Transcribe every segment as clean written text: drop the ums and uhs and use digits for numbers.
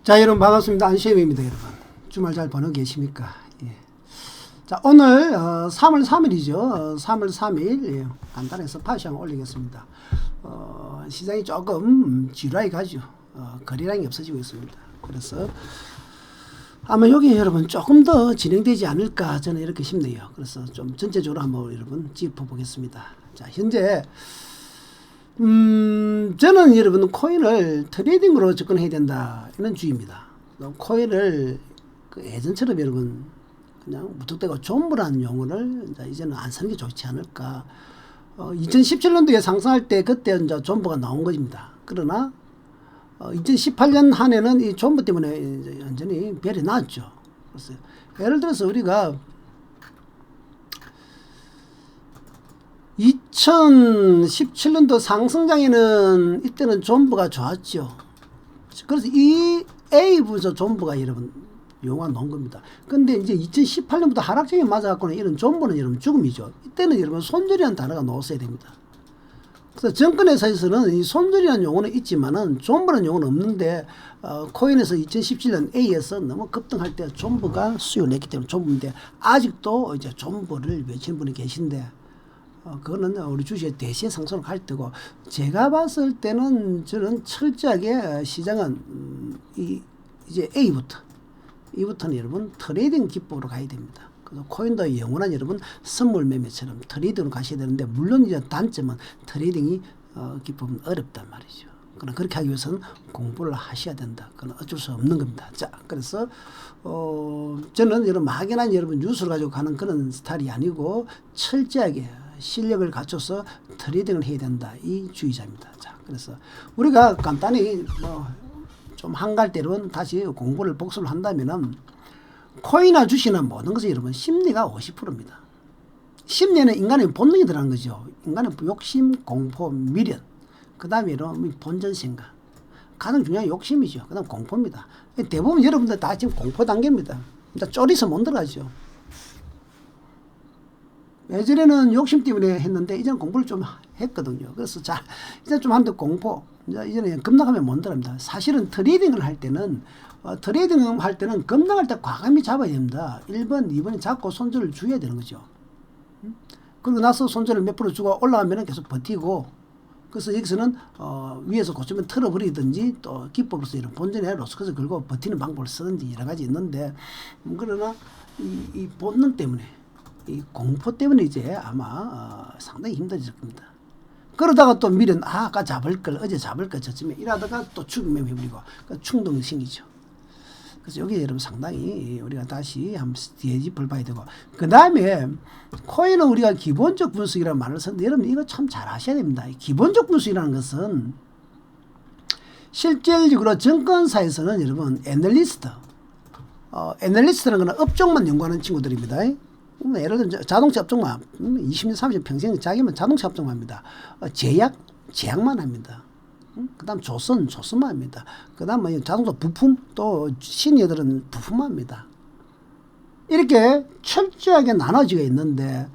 자, 여러분 반갑습니다. 안시엠입니다. 여러분 주말 잘 보내고 계십니까? 예. 자, 오늘 3월 3일이죠. 3월 3일 예. 간단히 스팟시 한번 올리겠습니다. 시장이 조금 지루하게 가죠. 거래량이 없어지고 있습니다. 그래서 아마 여기 여러분 조금 더 진행되지 않을까 저는 이렇게 싶네요. 그래서 좀 전체적으로 한번 여러분 짚어보겠습니다. 자, 현재 저는 여러분 코인을 트레이딩으로 접근해야 된다 이런 주의입니다. 코인을 예전처럼 여러분 그냥 무턱대고 존버라는 용어를 이제는 안 쓰는 게 좋지 않을까. 2017년도에 상승할 때 그때 이제 존버가 나온 것입니다. 그러나 2018년 한 해는 이 존버 때문에 이제 완전히 별이 났죠. 그래서 예를 들어서 우리가 2017년도 상승장에는 이때는 존버가 좋았죠. 그래서 이 A부터 존버가 여러분 용어가 나온 겁니다. 근데 이제 2018년부터 하락장에 맞아갖고는 이런 존버는 여러분 죽음이죠. 이때는 여러분 손절이라는 단어가 나왔어야 됩니다. 그래서 정권회사에서는 이 손절이라는 용어는 있지만은 존버라는 용어는 없는데 코인에서 2017년 A에서 너무 급등할 때 존버가 수요를 냈기 때문에 존버인데 아직도 이제 존버를 외치는 분이 계신데 그거는 우리 주식의 대시에 상승을 갈 때고, 제가 봤을 때는 저는 철저하게 시장은 이제 E부터는 여러분 트레이딩 기법으로 가야 됩니다. 그래서 코인도 영원한 여러분 선물 매매처럼 트레이딩으로 가셔야 되는데, 물론 이제 단점은 트레이딩이 기법은 어렵단 말이죠. 그러나 그렇게 하기 위해서는 공부를 하셔야 된다. 그건 어쩔 수 없는 겁니다. 자, 그래서 저는 여러분 막연한 여러분 뉴스를 가지고 가는 그런 스타일이 아니고 철저하게 실력을 갖춰서 트레이딩을 해야 된다, 이 주의자입니다. 자, 그래서 우리가 간단히 좀 한갈대로는 다시 공부를 복습을 한다면은 코인이나 주식이나 모든 것이 여러분 심리가 50%입니다. 심리에는 인간의 본능이 들어간 거죠. 인간의 욕심, 공포, 미련, 그 다음에 이런 본전 생각, 가장 중요한 욕심이죠. 그 다음 공포입니다. 대부분 여러분들 다 지금 공포 단계입니다. 일단 쫄이서 못 들어가죠. 예전에는 욕심 때문에 했는데 이제는 공부를 좀 했거든요. 그래서 자, 이제 좀 하는데 공포, 이제는 급락하면 못 들어갑니다. 사실은 트레이딩을 할 때는 급락할 때 과감히 잡아야 됩니다. 1번, 2번이 잡고 손절을 줘야 되는 거죠. 그리고 나서 손절을 몇 프로 주고 올라가면 계속 버티고, 그래서 여기서는 위에서 고치면 틀어버리든지 또 기법으로서 이런 본전에 로스컷을 걸고 버티는 방법을 쓰든지 여러 가지 있는데, 그러나 이 본능 때문에, 이 공포 때문에 이제 아마 상당히 힘들어질 겁니다. 그러다가 또 미련, 아까 잡을 걸, 어제 잡을 걸 저쯤에 이러다가 또 죽으면 해버리고 충동이 생기죠. 그래서 여기 여러분 상당히 우리가 다시 한번 뒤집을 봐야 되고, 그 다음에 코인은 우리가 기본적 분석이라는 말을 쓰는데 여러분 이거 참 잘 아셔야 됩니다. 기본적 분석이라는 것은 실질적으로 증권사에서는 여러분 애널리스트라는 건 업종만 연구하는 친구들입니다. 예를 들어 자동차 업종만 20년 30년 평생 자기만 자동차 업종만 합니다. 제약만 합니다. 그 다음 조선만 합니다. 그 다음 자동차 부품, 또 시니어들은 부품만 합니다. 이렇게 철저하게 나눠지게 있는데,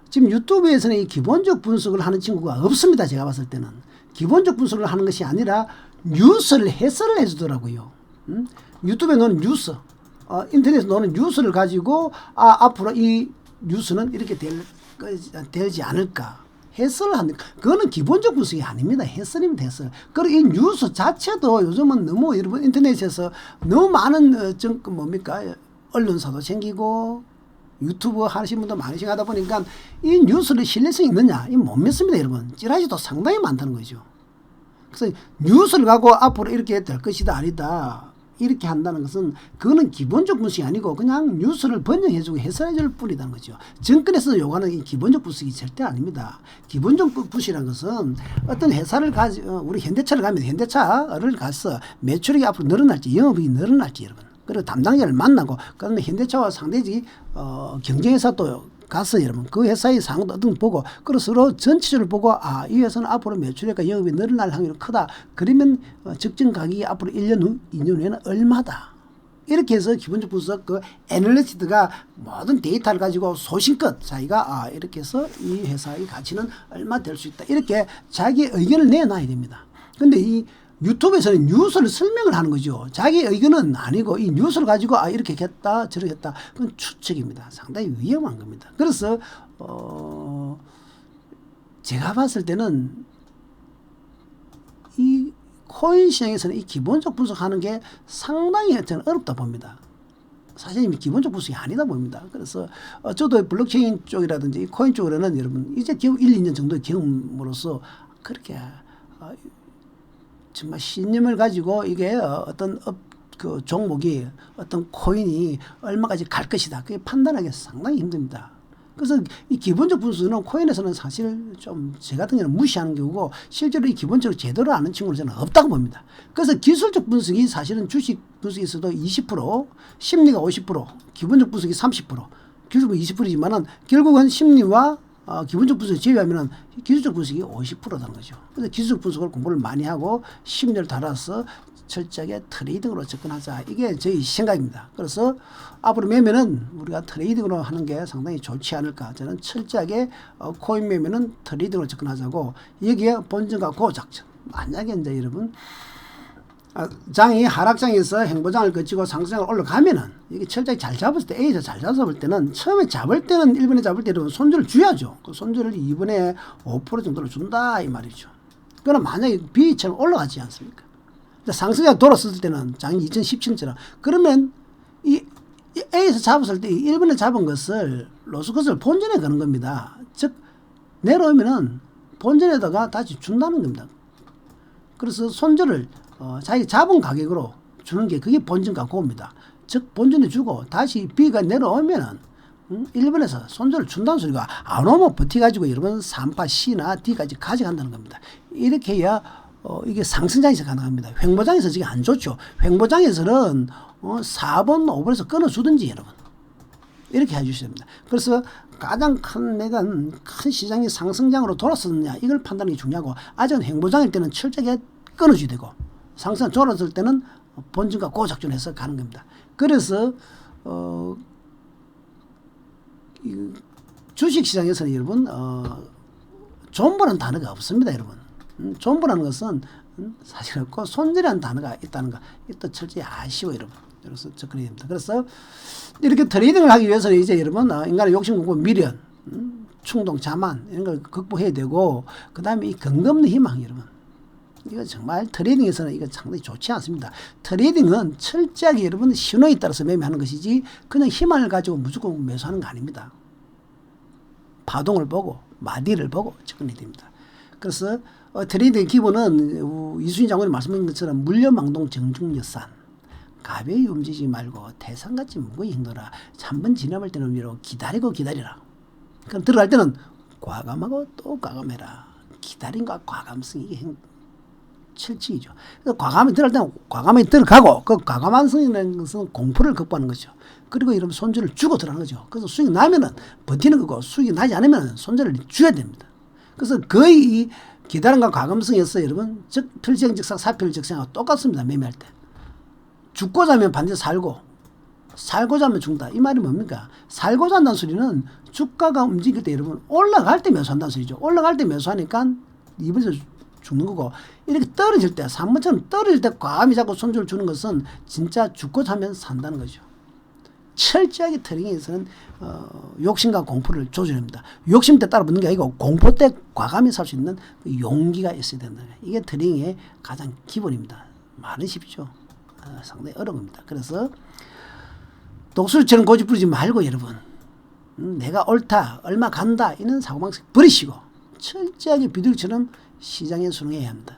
지금 유튜브에서는 이 기본적 분석을 하는 친구가 없습니다. 제가 봤을 때는 기본적 분석을 하는 것이 아니라 뉴스를 해설을 해주더라고요. 유튜브에 놓는 뉴스, 인터넷에 놓는 뉴스를 가지고 앞으로 이 뉴스는 이렇게 되지 않을까 해설을 하는, 그거는 기본적 분석이 아닙니다. 해설입니다. 해설. 그리고 이 뉴스 자체도 요즘은 너무 여러분 인터넷에서 너무 많은 언론사도 생기고 유튜브 하시는 분도 많으시고 하다 보니까 이 뉴스를 신뢰성이 있느냐, 이 못 믿습니다. 여러분 찌라시도 상당히 많다는 거죠. 그래서 뉴스를 갖고 앞으로 이렇게 될 것이다 아니다 이렇게 한다는 것은, 그거는 기본적 분석이 아니고 그냥 뉴스를 번역해주고 해설해줄 뿐이라는 거죠. 정권에서 요구하는 이 기본적 분석이 절대 아닙니다. 기본적 분석이라는 것은 어떤 회사를 우리 현대차를 가면 현대차를 가서 매출이 앞으로 늘어날지 영업이익이 늘어날지 여러분, 그리고 담당자를 만나고 그다음에 현대차와 상대적인 경쟁회사 또 가서 여러분 그 회사의 상황도 어떤 보고, 그리고 서로 전체적으로 보고 이 회사는 앞으로 매출액과 영업이 늘어날 확률이 크다. 그러면 적정 가격이 앞으로 1년 후, 2년 후에는 얼마다. 이렇게 해서 기본적 분석, 그 애널리스트가 모든 데이터를 가지고 소신껏 자기가 이렇게 해서 이 회사의 가치는 얼마 될 수 있다. 이렇게 자기 의견을 내놔야 됩니다. 근데 이 유튜브에서는 뉴스를 설명을 하는 거죠. 자기 의견은 아니고 이 뉴스를 가지고 이렇게 했다 저렇게 했다 그건 추측입니다. 상당히 위험한 겁니다. 그래서 제가 봤을 때는 이 코인 시장에서는 이 기본적 분석하는 게 상당히 저는 어렵다 봅니다. 사실 기본적 분석이 아니다 봅니다. 그래서 저도 블록체인 쪽이라든지 코인 쪽으로는 여러분 이제 겨우 1, 2년 정도의 경험으로서 그렇게 정말 신념을 가지고 이게 어떤 그 종목이 어떤 코인이 얼마까지 갈 것이다. 그게 판단하기 상당히 힘듭니다. 그래서 이 기본적 분석은 코인에서는 사실 좀 제 같은 경우는 무시하는 경우고 실제로 이 기본적으로 제대로 아는 친구는 저는 없다고 봅니다. 그래서 기술적 분석이 사실은 주식 분석에서도 20%, 심리가 50%, 기본적 분석이 30%, 기술적 20%지만은 결국은 심리와 기본적 분석을 제외하면은 기술적 분석이 50%라는 거죠. 그래서 기술적 분석을 공부를 많이 하고 심리를 달아서 철저하게 트레이딩으로 접근하자. 이게 저희 생각입니다. 그래서 앞으로 매매는 우리가 트레이딩으로 하는 게 상당히 좋지 않을까. 저는 철저하게 코인 매매는 트레이딩으로 접근하자고 여기에 본전과 고작전. 만약에 이제 여러분 장이 하락장에서 행보장을 거치고 상승장을 올라가면은 이게 철저히 잘 잡았을 때 A에서 잘 잡을 때는 처음에 잡을 때는 1번에 잡을 때는 손절을 줘야죠. 그 손절을 2번에 5% 정도를 준다 이 말이죠. 그러나 만약에 B처럼 올라가지 않습니까? 상승장 돌았을 때는 장이 2017처럼 그러면 이 A에서 잡았을 때 1번에 잡은 것을 로스컷을 본전에 거는 겁니다. 즉 내려오면은 본전에다가 다시 준다는 겁니다. 그래서 손절을 자기 잡은 가격으로 주는 게 그게 본전과 고입니다. 즉 본전에 주고 다시 B가 내려오면은 1번에서 손절을 준다는 소리가 안 오면 버티가지고 여러분 3파 C나 D까지 가져간다는 겁니다. 이렇게 해야 이게 상승장에서 가능합니다. 횡보장에서 지금 안 좋죠. 횡보장에서는 4번, 5번에서 끊어주든지 여러분. 이렇게 해주셔야 됩니다. 그래서 가장 큰 시장이 상승장으로 돌았었느냐 이걸 판단하기 중요하고 아직은 횡보장일 때는 철저하게 끊어줘야 되고 상승 돌았을 때는 본전과 고작전해서 가는 겁니다. 그래서 주식시장에서는 여러분 존버라는 단어가 없습니다. 여러분. 존버라는 것은 사실 없고 손절이라는 단어가 있다는 거 이것도 철저히 아시고 여러분. 그래서 접근해야 됩니다. 그래서 이렇게 트레이딩을 하기 위해서는 이제 여러분 인간의 욕심, 공고, 미련, 충동, 자만 이런 걸 극복해야 되고 그 다음에 이 근거 없는 희망 여러분. 이거 정말 트레이딩에서는 이거 상당히 좋지 않습니다. 트레이딩은 철저하게 여러분 신호에 따라서 매매하는 것이지 그냥 희망을 가지고 무조건 매수하는 거 아닙니다. 파동을 보고 마디를 보고 접근해야 됩니다. 그래서 트레이딩의 기본은 이순신 장군이 말씀하신 것처럼 물려망동 정중여산 가벼이 움직이지 말고 태산같이 무거이 행동하라. 한번 지나볼 때는 위로 기다리고 기다리라. 그럼 들어갈 때는 과감하고 또 과감해라. 기다림과 과감성이 이게 철칙이죠. 그래서 과감히 들어갈 때는 과감히 들어가고 그 과감한 성이라는 것은 공포를 극복하는 거죠. 그리고 여러분 손절을 주고 들어가는 거죠. 그래서 수익이 나면은 버티는 거고 수익이 나지 않으면 손절을 줘야 됩니다. 그래서 거의 이 기다림과 과감성에서 여러분 즉 필적즉사 사필적생하고 똑같습니다. 매매할 때. 죽고자 하면 반드시 살고자 하면 죽는다. 이 말이 뭡니까? 살고자 한다는 소리는 주가가 움직일 때 여러분 올라갈 때 매수한다는 소리죠. 올라갈 때 매수하니까 이번에서 죽는 거고 이렇게 떨어질 때 3번처럼 떨어질 때 과감히 자꾸 손절을 주는 것은 진짜 죽고자 하면 산다는 거죠. 철저하게 트레이딩에서는 욕심과 공포를 조절합니다. 욕심 때 따라 붙는 게 아니고 공포 때 과감히 살 수 있는 용기가 있어야 된다. 이게 트레이딩의 가장 기본입니다. 말은 쉽죠. 상당히 어려운 겁니다. 그래서 독수리처럼 고집 부리지 말고 여러분 내가 옳다 얼마 간다 이런 사고방식 버리시고 철저하게 비둘기처럼 시장에 순응해야 합니다.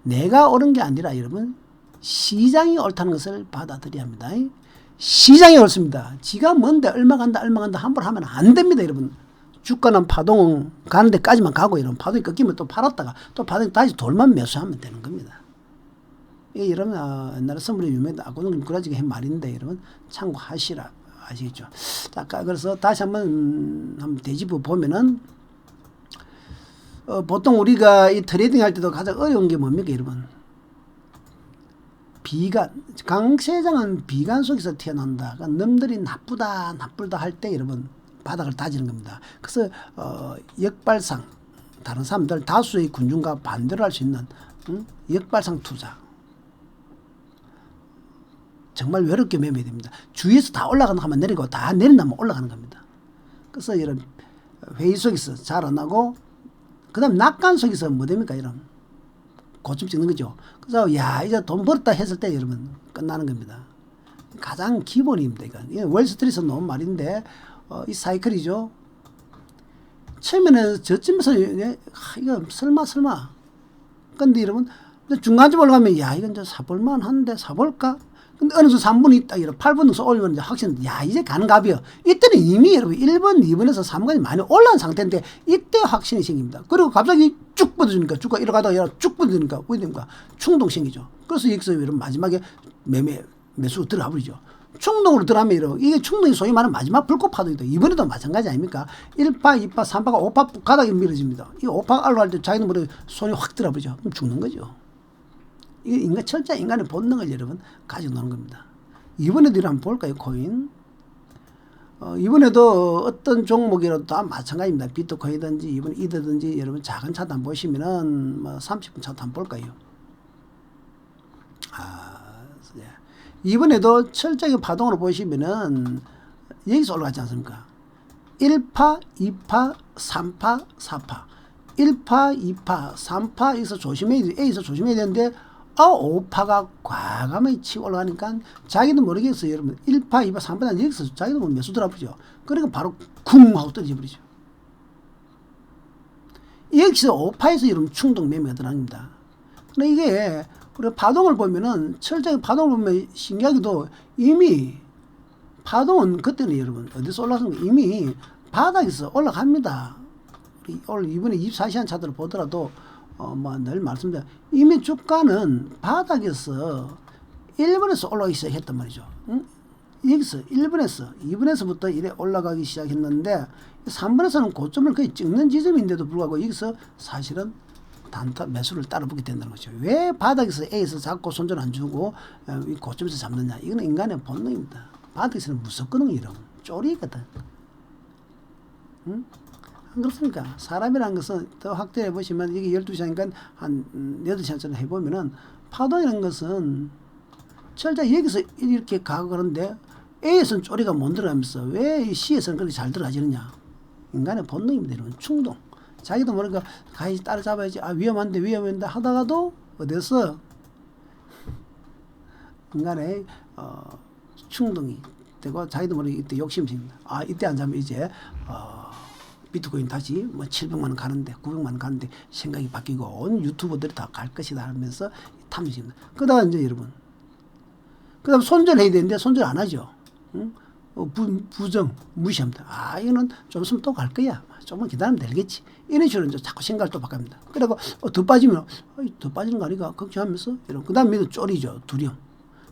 내가 옳은 게 아니라 여러분 시장이 옳다는 것을 받아들여야 합니다. 시장이 옳습니다. 지가 뭔데 얼마 간다 함부로 하면 안 됩니다. 여러분 주가는 파동 가는 데까지만 가고 여러분 파동이 꺾이면 또 팔았다가 또 파동이 다시 돌만 매수하면 되는 겁니다. 이게 여러분 옛날에 선물이 유명했던 아고노님 그라지가 한 말인데 여러분 참고하시라. 아시겠죠? 자, 그래서 다시 한번 되짚어 보면은 보통 우리가 이 트레이딩 할 때도 가장 어려운 게 뭡니까 여러분? 비관. 강세장은 비관 속에서 태어난다. 그러니까 놈들이 나쁘다 할 때 여러분 바닥을 다지는 겁니다. 그래서 역발상 다른 사람들 다수의 군중과 반대를 할 수 있는 역발상 투자. 정말 외롭게 매매해야 됩니다. 주위에서 다 올라가는 하면 내리고 다 내린다면 올라가는 겁니다. 그래서 이런 회의 속에서 잘 안 하고 그 다음 낙관 속에서 뭐 됩니까? 이런 고점 찍는 거죠. 그래서 야 이제 돈 벌었다 했을 때 여러분 끝나는 겁니다. 가장 기본입니다. 이거 월스트리트에서 나온 말인데 이 사이클이죠. 처음에는 저쯤에서 이거 설마 근데 여러분 중간쯤 올라가면 야 이건 이제 사볼만 한데 사볼까? 근데 어느 순간 3분이 딱 이런 8분 정도 올리면 이제 확신, 야, 이제 가는 값이요. 이때는 이미 여러분 1번, 2번에서 3번까지 많이 올라온 상태인데 이때 확신이 생깁니다. 그리고 갑자기 쭉 뻗어주니까 주가 이러가다가 쭉 뻗어주니까 어디 됩니까? 충동 생기죠. 그래서 여기서 여러분 마지막에 매수 들어가 버리죠. 충동으로 들어가면 이러고 이게 충동이 소위 말하는 마지막 불꽃 파동이다. 이번에도 마찬가지 아닙니까? 1파, 2파, 3파가 5파 가닥이 밀어집니다. 이 5파 알로할 때 자기는 머리 손이 확 들어버리죠. 그럼 죽는 거죠. 이게 철저히 인간의 본능을 여러분 가지고 노는 겁니다. 이번에도 한번 볼까요? 코인. 이번에도 어떤 종목이라도 다 마찬가지입니다. 비트코인이든지 이번 이더든지 여러분 작은 차트 한번 보시면은 뭐 30분 차트 한번 볼까요? 이번에도 철저하게 파동으로 보시면은 여기서 올라가지 않습니까? 1파, 2파, 3파, 4파. 1파, 2파, 3파 여기서 조심해야 되는데 5파가 과감하게 치고 올라가니까 자기도 모르겠어요. 여러분 1파, 2파, 3파 여기서 자기도 뭐 매수 들어가죠. 그러니까 바로 쿵 하고 떨어져 버리죠. 여기서 5파에서 여러분 충동 매매가 들어갑니다. 근데 이게 우리가 파동을 보면은 철저하게 파동을 보면 신기하게도 이미 파동은 그때는 여러분 어디서 올라왔습니까? 이미 바닥에서 올라갑니다. 오늘 이번에 24시간 차트를 보더라도 뭐 늘 말씀드려 이미 주가는 바닥에서 1번에서 올라가기 시작했단 말이죠. 응? 여기서 1번에서 2번에서부터 이래 올라가기 시작했는데 3번에서는 고점을 거의 찍는 지점인데도 불구하고 여기서 사실은 단타 매수를 따라붙게 된다는 거죠. 왜 바닥에서 A에서 잡고 손절 안 주고 이 고점에서 잡느냐? 이거는 인간의 본능입니다. 바닥에서는 무섭거든요. 이런 쪼리거든. 응? 안 그렇습니까? 사람이라는 것은 더 확대해 보시면 이게 12시간이니까 한 8시간쯤 해보면은 파동이라는 것은 철저히 여기서 이렇게 가고 그러는데 A에서는 쪼리가 못 들어가면서 왜 C에서는 그렇게 잘 들어가지느냐? 인간의 본능입니다. 이런 충동. 자기도 모르니까 가히 따라잡아야지. 위험한데 하다가도 어디서 인간의 충동이 되고 자기도 모르게 이때 욕심이 생깁니다. 이때 안 잡으면 이제 비트코인 다시 뭐 700만 원 가는데 900만 원 가는데 생각이 바뀌고 온 유튜버들이 다 갈 것이다 하면서 탐욕입니다. 그러다가 이제 여러분 그다음 손절해야 되는데 손절 안 하죠. 응? 부정 무시합니다. 이거는 좀 있으면 또 갈 거야. 조금만 기다리면 되겠지. 이런 식으로 이제 자꾸 생각을 또 바꿉니다. 그리고 더 빠지면 더 빠지는 거 아니까 걱정하면서 이런 그 다음에 쪼리죠. 두려움.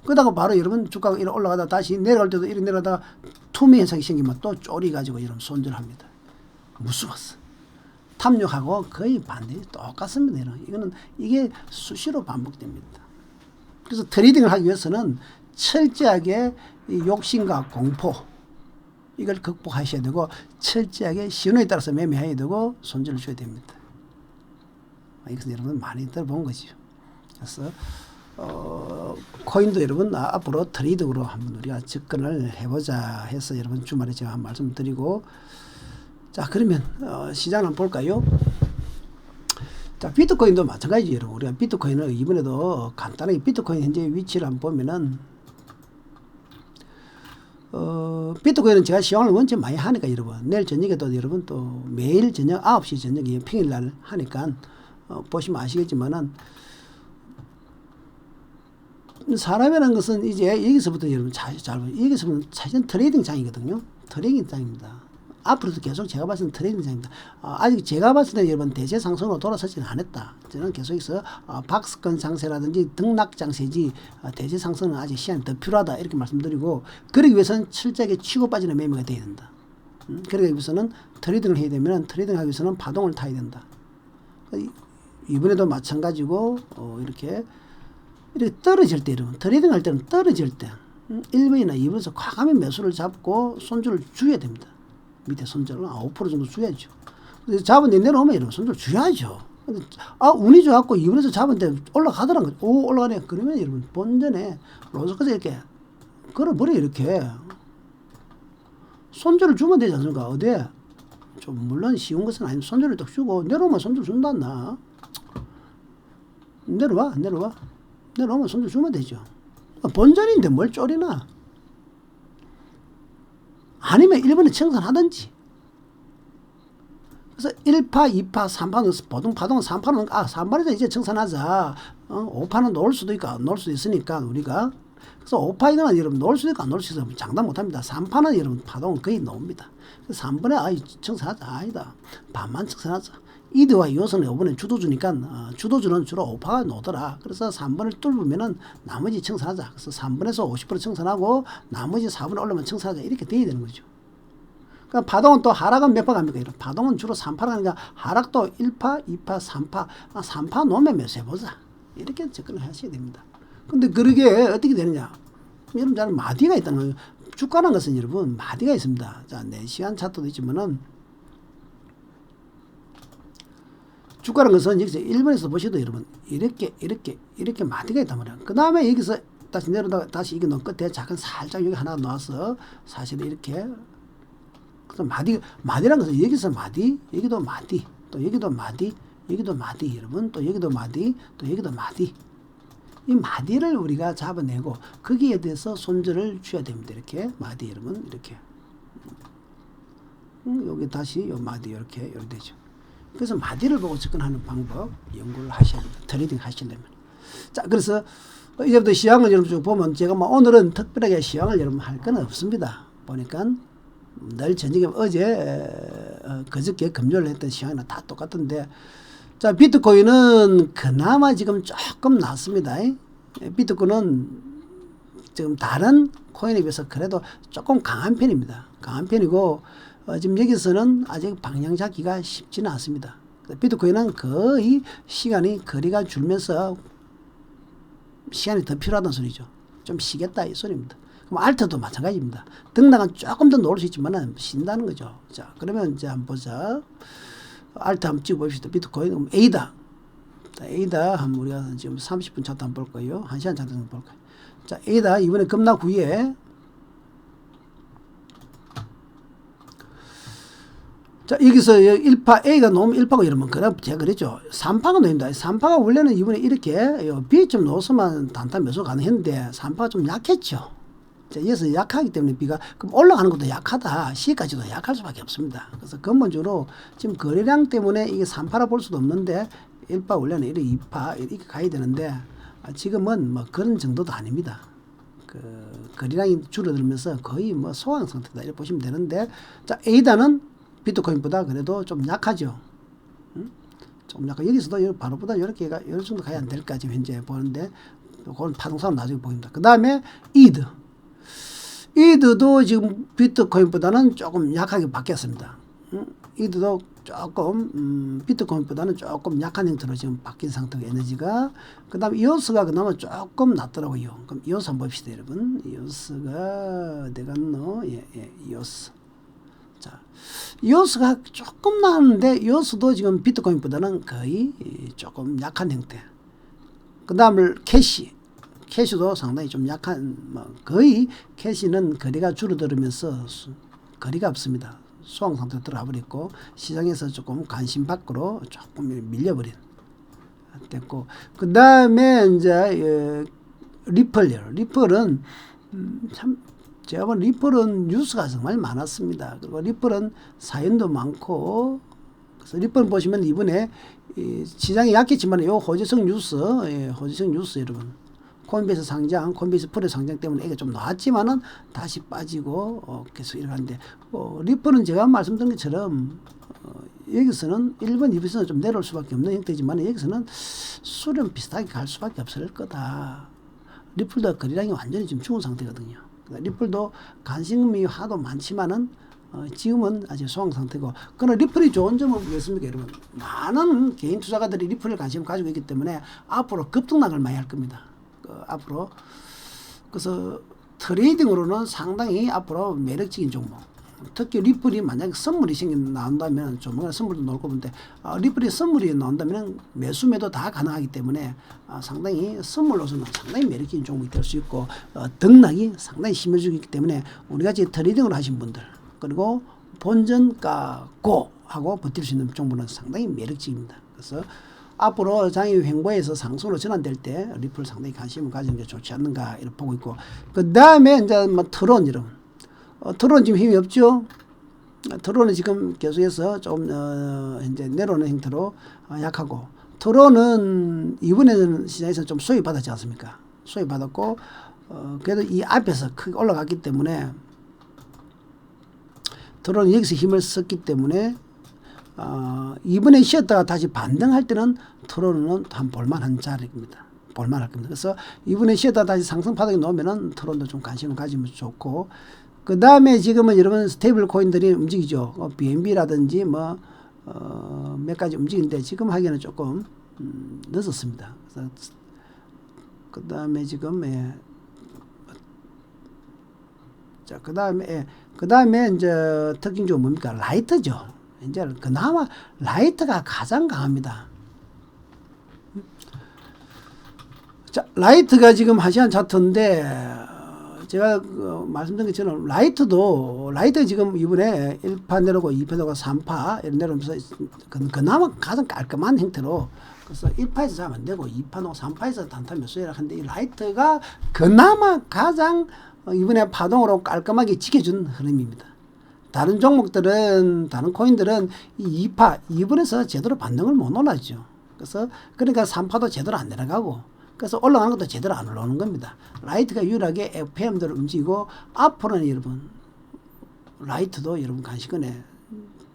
그러다가 바로 여러분 주가가 이렇게 올라가다 다시 내려갈 때도 이렇게 내려가다가 투매 현상이 생기면 또 쪼리 가지고 여러분 손절합니다. 무서웠어. 탐욕하고 거의 반대 똑같습니다. 이게 수시로 반복됩니다. 그래서 트레이딩을 하기 위해서는 철저하게 이 욕심과 공포 이걸 극복하셔야 되고 철저하게 신호에 따라서 매매해야 되고 손절을 줘야 됩니다. 이것은 여러분 많이 들어본 거죠. 그래서 코인도 여러분 앞으로 트레이딩으로 한번 우리가 접근을 해보자 해서 여러분 주말에 제가 한 말씀 드리고 자 그러면 시장을 한번 볼까요? 자 비트코인도 마찬가지죠. 여러분 우리가 비트코인을 이번에도 간단하게 비트코인 현재 위치를 한번 보면은 비트코인은 제가 시황을 원체 많이 하니까 여러분 내일 저녁에도 여러분 또 매일 저녁 9시 저녁에 평일날 하니까 보시면 아시겠지만은 사람이라는 것은 이제 여기서부터 여러분 여기서부터 사실은 트레이딩 장이거든요. 트레이딩 장입니다. 앞으로도 계속 제가 봤을 때 트레이딩 장입니다. 아직 제가 봤을 때 여러분 대세 상승으로 돌아서지는 않았다. 저는 계속해서 박스권 장세라든지 등락 장세지 대세 상승은 아직 시간이 더 필요하다 이렇게 말씀드리고 그러기 위해서는 철저하게 치고 빠지는 매매가 돼야 된다. 그러기 위해서는 트레이딩을 해야 되면 트레이딩 하기 위해서는 파동을 타야 된다. 이번에도 마찬가지고 이렇게 떨어질 때 여러분 트레이딩 할 때는 떨어질 때 1번이나 2번에서 과감히 매수를 잡고 손절을 줘야 됩니다. 밑에 손절은 5% 정도 줘야죠. 잡은 데 내려오면 여러분 손절 줘야죠. 근데 운이 좋았고 2번에서 잡은데 올라가더란 거죠. 오, 올라가네. 그러면 여러분 본전에 로스까지 이렇게 걸어버려. 이렇게 손절을 주면 되지 않습니까? 어디에 좀 물론 쉬운 것은 아니면 손절을 딱 주고 내려오면 손절 준다 나. 내려오면 손절 주면 되죠. 본전인데 뭘 쪼리나. 아니면 1번에 청산하든지. 그래서 1파, 2파, 3파는 보통 파동은 3파는 3파에서 이제 청산하자. 5파는 놓을 수도 있고 안 놓을 수도 있으니까 우리가. 그래서 5파이는 여러분 놓을 수도 있고 안 놓을 수도 있고 장담 못합니다. 3파는 여러분 파동은 거의 놓습니다. 그래서 3번에 청산하자. 아니다. 반만 청산하자. 이드와 이호선은 이번에 주도주니까 주도주는 주로 5파가 놓더라. 그래서 3번을 뚫으면은 나머지 청산하자. 그래서 3번에서 50% 청산하고 나머지 4번에 올라오면 청산하자. 이렇게 돼야 되는 거죠. 그러니까 파동은 또 하락은 몇 파 갑니까? 이런 파동은 주로 3파가 가니까 하락도 1파, 2파, 3파, 3파 놓으면 몇 세 보자. 이렇게 접근을 하셔야 됩니다. 근데 그러게 어떻게 되느냐? 여러분 잘 마디가 있다는 거예요. 주가라는 것은 여러분 마디가 있습니다. 자, 4시간 차트도 있지만은 주가라는 것은 여기서 1번에서 보셔도 여러분 이렇게 마디가 있단 말이에요. 그 다음에 여기서 다시 내려다가 다시 이게 놓은 끝에 잠깐 살짝 여기 하나 놓아서 사실 이렇게 그래서 마디라는 것은 여기서 마디, 여기도 마디, 또 여기도 마디, 여기도 마디, 여러분 또 여기도 마디, 또 여기도 마디. 이 마디를 우리가 잡아내고 거기에 대해서 손절을 줘야 됩니다. 이렇게 마디 여러분 이렇게 여기 다시 요 마디 이렇게 되죠. 그래서 마디를 보고 접근하는 방법 연구를 하셔야 됩니다. 트레이딩 하시려면. 자, 그래서 이제부터 시황을 여러분 쭉 보면 제가 오늘은 특별하게 시황을 여러분 할 건 없습니다. 보니까 늘 저녁에 그저께 금요일 했던 시황이나 다 똑같은데, 자, 비트코인은 그나마 지금 조금 낫습니다. 비트코인은 지금 다른 코인에 비해서 그래도 조금 강한 편입니다. 강한 편이고, 지금 여기서는 아직 방향 잡기가 쉽지는 않습니다. 비트코인은 거의 거리가 줄면서 시간이 더 필요하다는 소리죠. 좀 쉬겠다 이 소리입니다. 그럼 알트도 마찬가지입니다. 등락은 조금 더 놓을 수 있지만 쉰다는 거죠. 자, 그러면 이제 한번 보자. 알트 한번 찍어 봅시다. 비트코인. 그럼 에이다. 에이다 한번 우리가 지금 30분 차트 한번 볼 거예요. 1시간 차트 한번 볼 거예요. 자, 에이다 이번에 급락 후에 자, 여기서 1파 A가 놓으면 1파고 이러면 그다음 제가 그랬죠. 3파가 놓인다. 3파가 원래는 이번에 이렇게 B좀 놓으면 단타 매수 가능했는데 3파가 좀 약했죠. 자, 여기서 약하기 때문에 B가 그럼 올라가는 것도 약하다. C까지도 약할 수밖에 없습니다. 그래서 근본적으로 지금 거래량 때문에 이게 3파라 볼 수도 없는데 1파 원래는 이렇게 2파 이렇게 가야 되는데 지금은 뭐 그런 정도도 아닙니다. 그 거래량이 줄어들면서 거의 뭐 소강 상태다 이렇게 보시면 되는데, 자, A다는 비트코인보다 그래도 좀 약하죠. 좀 약간 여기서도 바로보다 이렇게 어느 정도 가야 안 될까 지금 현재 보는데, 그건 파동사는 나중에 보입니다. 그 다음에 이드도 지금 비트코인보다는 조금 약하게 바뀌었습니다. 이드도 조금 비트코인보다는 조금 약한 형태로 지금 바뀐 상태고 에너지가. 그 다음에 이오스가 그나마 조금 낫더라고요. 그럼 이오스 한번 봅시다 여러분. 이오스가 어디 갔노? 이오스. 자, 이오스가 조금 나왔는데 이오스도 지금 비트코인보다는 거의 조금 약한 형태. 그 다음에 캐시도 상당히 좀 약한, 거의 캐시는 거리가 줄어들면서 거리가 없습니다. 소강 상태로 들어가 버렸고 시장에서 조금 관심 밖으로 조금 밀려버린 됐고, 그 다음에 이제 리플은 참 제가 본 리플은 뉴스가 정말 많았습니다. 그리고 리플은 사연도 많고, 그래서 리플 보시면 이번에 시장이 약했지만 요 호재성 뉴스 여러분, 코인베이스 상장, 코인베이스 프로 상장 때문에 이게 좀 나왔지만은 다시 빠지고 계속 이러는데, 리플은 제가 말씀드린 것처럼 여기서는 1번, 2번에서는 좀 내려올 수밖에 없는 형태지만 여기서는 수렴 비슷하게 갈 수밖에 없을 거다. 리플도 거래량이 완전히 지금 죽은 상태거든요. 리플도 관심이 하도 많지만은 지금은 아직 소강 상태고, 그러나 리플이 좋은 점은 뭐겠습니까 여러분? 많은 개인 투자가들이 리플을 관심을 가지고 있기 때문에 앞으로 급등락을 많이 할 겁니다. 앞으로. 그래서 트레이딩으로는 상당히 앞으로 매력적인 종목, 특히 리플이 만약에 선물이 나온다면 조만간 선물도 나올 건데 리플이 선물이 나온다면 매수 매도 다 가능하기 때문에 상당히 선물로서는 상당히 매력적인 종목이 될 수 있고 등락이 상당히 심해지기 때문에 우리같이 트레이딩을 하신 분들 그리고 본전가 고 하고 버틸 수 있는 종목은 상당히 매력적입니다. 그래서 앞으로 장이 횡보해서 상승으로 전환될 때 리플 상당히 관심을 가지는 게 좋지 않는가 이렇게 보고 있고 그 다음에 이제 뭐 트론 이런 트론 지금 힘이 없죠. 트론은 지금 계속해서 좀 이제 내려오는 형태로 약하고 트론은 이번에는 시장에서 좀 수익 받았지 않습니까? 수익 받았고 그래도 이 앞에서 크게 올라갔기 때문에 트론은 여기서 힘을 썼기 때문에 이번에 쉬었다가 다시 반등할 때는 트론은 한 볼만한 자리입니다. 볼만할 겁니다. 그래서 이번에 쉬었다가 다시 상승 바닥에 놓으면은 트론도 좀 관심을 가지면 좋고 그 다음에 지금은 여러분 스테이블 코인들이 움직이죠. BNB라든지 뭐 몇 가지 움직이는데 지금 하기에는 조금 늦었습니다. 그래서 그 다음에 지금 자 그 다음에 이제 특징적으로 뭡니까? 라이트죠. 이제 그나마 라이트가 가장 강합니다. 자, 라이트가 지금 하시안 차트인데 제가 말씀드린 것처럼 라이트가 지금 이번에 1파 내려오고 2파 내려오고 3파 이런 내려오면서 그나마 가장 깔끔한 형태로 그래서 1파에서 자면 안 되고 2파나 3파에서 단타 매수해라 하는데 이 라이트가 그나마 가장 이번에 파동으로 깔끔하게 지켜준 흐름입니다. 다른 종목들은 다른 코인들은 이 2번에서 제대로 반등을 못 올라죠. 그래서 그러니까 3파도 제대로 안 내려가고 그래서 올라가는 것도 제대로 안 올라오는 겁니다. 라이트가 유일하게 FM들을 움직이고 앞으로는 여러분 라이트도 여러분 간식권에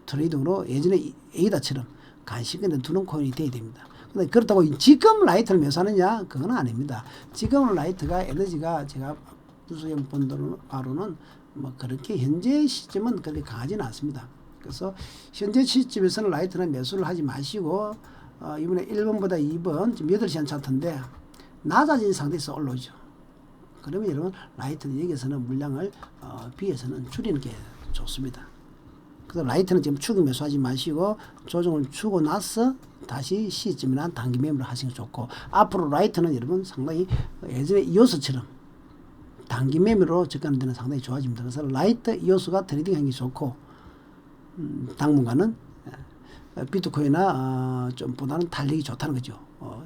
트레이딩으로 예전에 에이다처럼 간식권에 두는 코인이 돼야 됩니다. 근데 그렇다고 지금 라이트를 매수하느냐 그건 아닙니다. 지금 라이트가 에너지가 제가 분석해 본 바로는 뭐 그렇게 현재 시점은 그렇게 강하지는 않습니다. 그래서 현재 시점에서는 라이트는 매수를 하지 마시고 이번에 1번보다 2번 지금 8시간 차트인데 낮아진 상태에서 올라오죠. 그러면 여러분 라이트는 여기서는 물량을 B에서는 줄이는 게 좋습니다. 그래서 라이트는 지금 추격 매수하지 마시고 조정을 주고 나서 다시 시점이나 단기 매매를 하시는 게 좋고 앞으로 라이트는 여러분 상당히 예전에 이오스처럼 단기 매매로 접근하는 데는 상당히 좋아집니다. 그래서 라이트 이오스가 트레이딩 하기 좋고 당분간은 비트코인이나 좀 보다는 달리기 좋다는 거죠.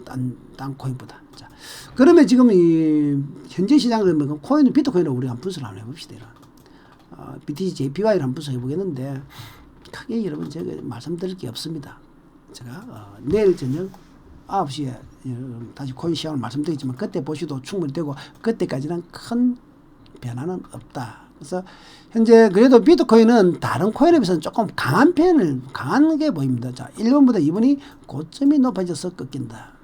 딴 코인보다. 자, 그러면 지금 이 현재 시장을 코인 비트코인을 우리가 한번 분석을 한번 해봅시다. BTC JPY를 한번 분석해 보겠는데 크게 여러분 제가 말씀드릴 게 없습니다. 제가 내일 저녁 9시에 다시 코인 시황을 말씀드리지만 그때 보셔도 충분히 되고 그때까지는 큰 변화는 없다. 그래서 현재 그래도 비트코인은 다른 코인에 비해서는 조금 강한 게 보입니다. 자, 1번보다 2번이 고점이 높아져서 꺾인다.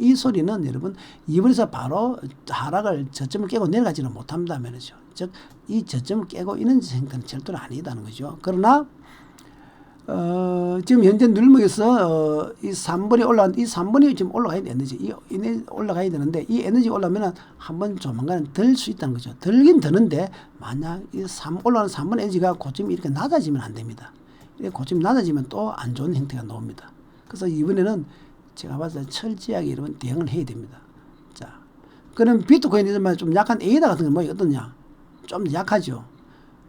이 소리는 여러분 2번에서 바로 하락을 저점을 깨고 내려가지는 못한다 말이죠. 즉 이 저점을 깨고 있는 형태는 절대로 아니다는 거죠. 그러나 지금 현재 눌목에서 이 3번이 올라간 이 3번이 지금 올라가야 돼. 에너지 올라가야 되는데 이 에너지 올라오면 한번 조만간 들 수 있다는 거죠. 들긴 드는데 만약 이 올라가는 3번 에너지가 고점이 이렇게 낮아지면 안 됩니다. 이렇게 고점이 낮아지면 또 안 좋은 형태가 나옵니다. 그래서 이번에는 제가 봤을 때 철저하게 여러분 대응을 해야 됩니다. 자, 그럼 비트코인이지만 좀 약한 에이다 같은 건 뭐 어떠냐? 좀 약하죠.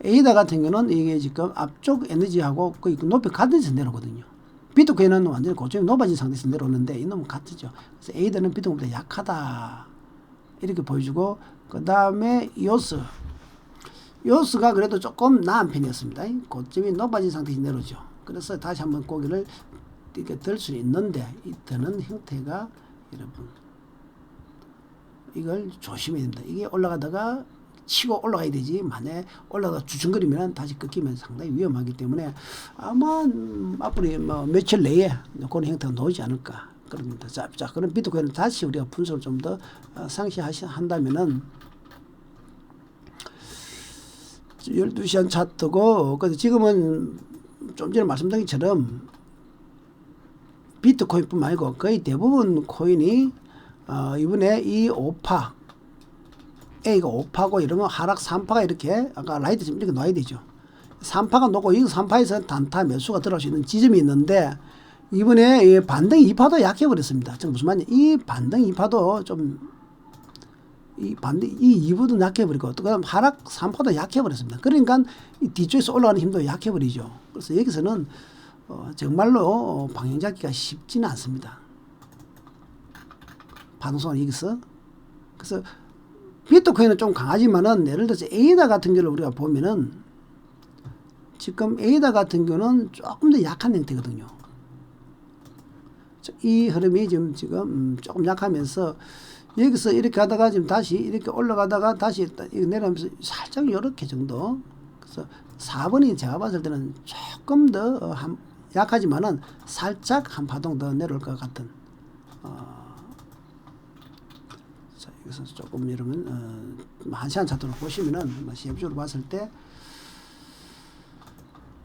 에이다 같은 경우는 이게 지금 앞쪽 에너지하고 거의 높이 같은 데서 내려오거든요. 비트코인은 완전히 고점이 높아진 상태에서 내려오는데 이놈은 같죠. 그래서 에이다는 비트코인보다 약하다. 이렇게 보여주고 그 다음에 요스가 그래도 조금 나은 편이었습니다. 고점이 높아진 상태에서 내려오죠. 그래서 다시 한번 고개를 이렇게 들 수 있는데 이 드는 형태가 여러분 이걸 조심해야 됩니다. 이게 올라가다가 치고 올라가야 되지 만약에 올라가다 주춤거리면 다시 꺾이면 상당히 위험하기 때문에 아마 앞으로 뭐 며칠 내에 그런 형태가 나오지 않을까 그럽니다. 자, 그럼 비트코인을 다시 우리가 분석을 좀 더 상시한다면은 12시간 차트고 그래서 지금은 좀 전에 말씀드린 것처럼 비트코인뿐만 아니고 거의 대부분 코인이 이번에 이 5파 A가 5파고 이러면 하락 3파가 이렇게 아까 라이트 좀 이렇게 놔야 되죠. 3파가 높고 이 3파에서 단타 매수가 들어갈 수 있는 지점이 있는데 이번에 이 반등 2파도 약해 버렸습니다. 즉 무슨 말이냐? 이 반등 2파도 좀 이 반등 이 2부도 약해 버리고 또 그다음 하락 3파도 약해 버렸습니다. 그러니까 이 뒤쪽에서 올라가는 힘도 약해 버리죠. 그래서 여기서는 정말로 방향 잡기가 쉽지는 않습니다. 파동성은 여기서 그래서 비트코인은 좀 강하지만은 예를 들어서 에이다 같은 경우를 우리가 보면은 지금 에이다 같은 경우는 조금 더 약한 형태거든요. 이 흐름이 지금 조금 약하면서 여기서 이렇게 하다가 지금 다시 이렇게 올라가다가 다시 내려오면서 살짝 이렇게 정도. 그래서 4번이 제가 봤을 때는 조금 더 약하지만은 살짝 한 파동 더 내려올 것 같은. 자, 여기서 조금 여러분 한시간 차트로 보시면은 시험적으로 봤을 때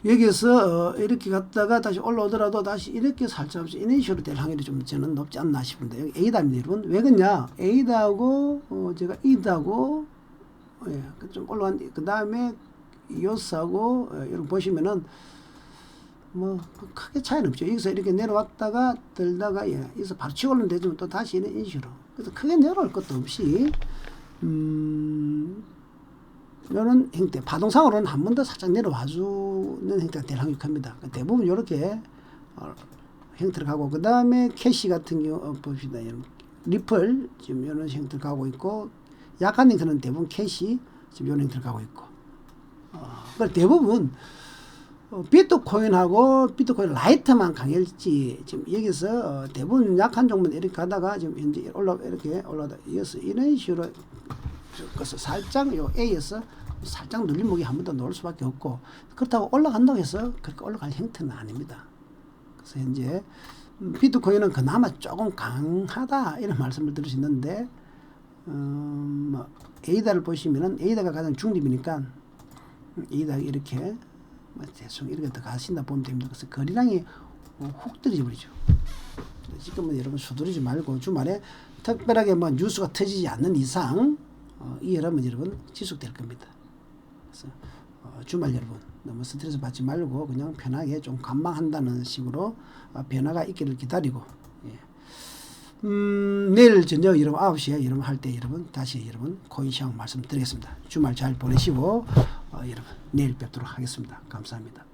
여기서 이렇게 갔다가 다시 올라오더라도 다시 이렇게 살짝 이런 식으로 될 확률이 좀 저는 높지 않나 싶은데 여기 A다입니다 여러분. 왜 그러냐? A다하고 제가 E다하고 예, 좀 올라간 그 다음에 이오스하고 여러분 보시면은 뭐 크게 차이는 없죠. 여기서 이렇게 내려왔다가 들다가 예, 여기서 바로 치고 올라오면 되지만 또 다시 이런 식으로 그래서 크게 내려올 것도 없이 이런 형태, 파동상으로는 한 번 더 살짝 내려와주는 형태가 될 확률이 큽니다. 대부분 이렇게 형태를 가고, 그 다음에 캐시 같은 경우 봅시다. 리플 지금 이런 형태를 가고 있고, 약한 형태는 대부분 캐시 지금 이런 형태를 가고 있고, 대부분 비트코인하고 비트코인 라이트만 강할지 지금 여기서 대부분 약한 종목은 이렇게 가다가 지금 현재 이렇게 올라다 이어서 이런 식으로 그래서 살짝 요 A에서 살짝 눌림목이 한 번 더 놓을 수밖에 없고, 그렇다고 올라간다고 해서 그렇게 올라갈 형태는 아닙니다. 그래서 현재 비트코인은 그나마 조금 강하다 이런 말씀을 드릴 수 있는데 뭐 A다를 보시면은 A다가 가장 중립이니까 A다 이렇게 대충 이렇게 더 가신다 보면 됩니다. 그래서 거리량이 훅 떨어져 버리죠. 지금은 여러분 수두르지 말고 주말에 특별하게 뭐 뉴스가 터지지 않는 이상 이 흐름은 여러분 지속될 겁니다. 그래서 주말 여러분 너무 스트레스 받지 말고 그냥 편하게 좀 관망한다는 식으로 변화가 있기를 기다리고, 예. 내일 저녁 여러분 9시에 여러분 할 때 여러분 다시 여러분 코인 시황 말씀드리겠습니다. 주말 잘 보내시고 여러분 내일 뵙도록 하겠습니다. 감사합니다.